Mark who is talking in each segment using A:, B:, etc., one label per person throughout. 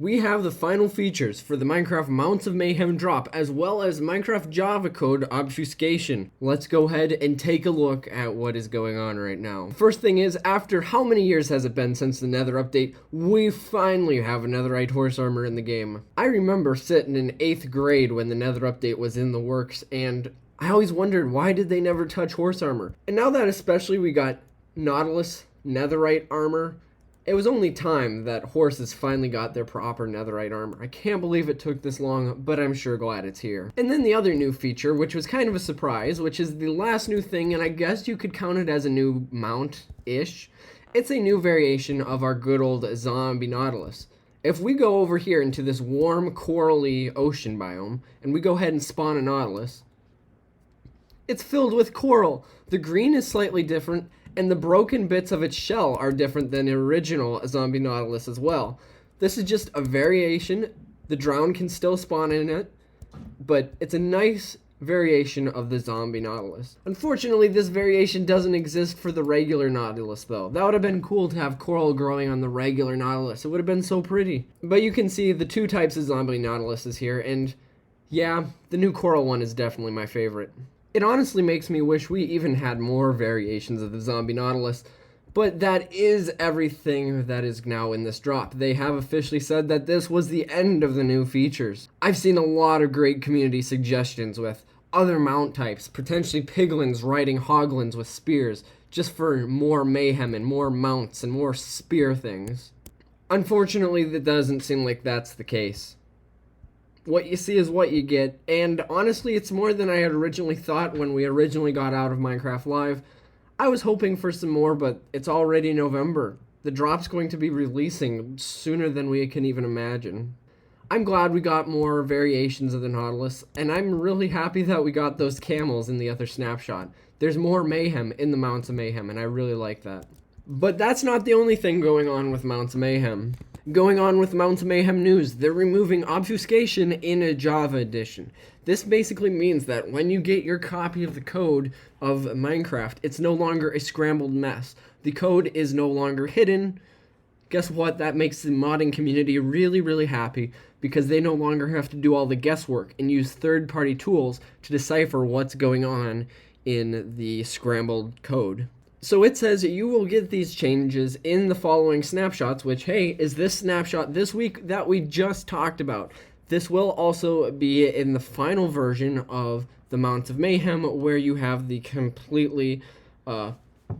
A: we have the final features for the Minecraft Mounts of Mayhem drop, as well as Minecraft Java code obfuscation. Let's go ahead and take a look at what is going on right now. First thing is, after how many years has it been since the Nether update, we finally have a netherite horse armor in the game. I remember sitting in 8th grade when the Nether update was in the works, and I always wondered, why did they never touch horse armor? And now that especially we got Nautilus netherite armor, it was only time that horses finally got their proper netherite armor. I can't believe it took this long, but I'm sure glad it's here. And then the other new feature, which was kind of a surprise, which is the last new thing, and I guess you could count it as a new mount-ish. It's a new variation of our good old Zombie Nautilus. If we go over here into this warm, corally ocean biome, and we go ahead and spawn a Nautilus, it's filled with coral. The green is slightly different, and the broken bits of its shell are different than the original Zombie Nautilus as well. This is just a variation. The drown can still spawn in it, but it's a nice variation of the Zombie Nautilus. Unfortunately, this variation doesn't exist for the regular Nautilus though. That would have been cool to have coral growing on the regular Nautilus. It would have been so pretty. But you can see the two types of Zombie Nautiluses here, and yeah, the new coral one is definitely my favorite. It honestly makes me wish we even had more variations of the Zombie Nautilus, but that is everything that is now in this drop. They have officially said that this was the end of the new features. I've seen a lot of great community suggestions with other mount types, potentially piglins riding hoglins with spears, just for more mayhem and more mounts and more spear things. Unfortunately, that doesn't seem like that's the case. What you see is what you get, and honestly, it's more than I had originally thought when we originally got out of Minecraft Live. I was hoping for some more, but it's already November. The drop's going to be releasing sooner than we can even imagine. I'm glad we got more variations of the Nautilus, and I'm really happy that we got those camels in the other snapshot. There's more mayhem in the Mounts of Mayhem, and I really like that. But that's not the only thing going on with Mounts of Mayhem. Going on with Mounts of Mayhem news, they're removing obfuscation in a Java edition. This basically means that when you get your copy of the code of Minecraft, it's no longer a scrambled mess. The code is no longer hidden. Guess what? That makes the modding community really, really happy because they no longer have to do all the guesswork and use third-party tools to decipher what's going on in the scrambled code. So it says you will get these changes in the following snapshots, which, hey, is this snapshot this week that we just talked about. This will also be in the final version of the Mounts of Mayhem, where you have the completely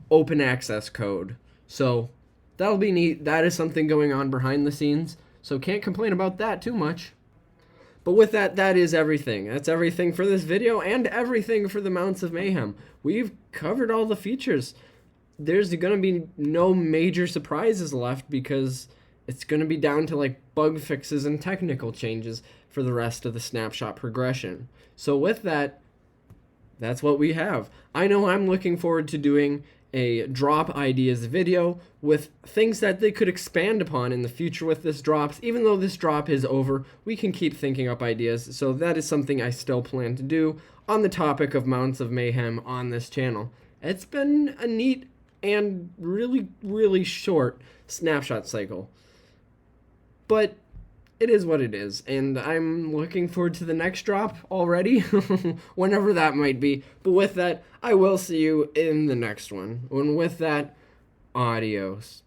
A: open access code. So that'll be neat. That is something going on behind the scenes, so can't complain about that too much. But with that, that is everything. That's everything for this video and everything for the Mounts of Mayhem. We've covered all the features. There's going to be no major surprises left because it's going to be down to like bug fixes and technical changes for the rest of the snapshot progression. So with that, that's what we have. I know I'm looking forward to doing a drop ideas video with things that they could expand upon in the future with this drops. Even though this drop is over, we can keep thinking up ideas. So that is something I still plan to do on the topic of Mounts of Mayhem on this channel. It's been a neat and really, really short snapshot cycle. But it is what it is, and I'm looking forward to the next drop already, whenever that might be. But with that, I will see you in the next one. And with that, adios.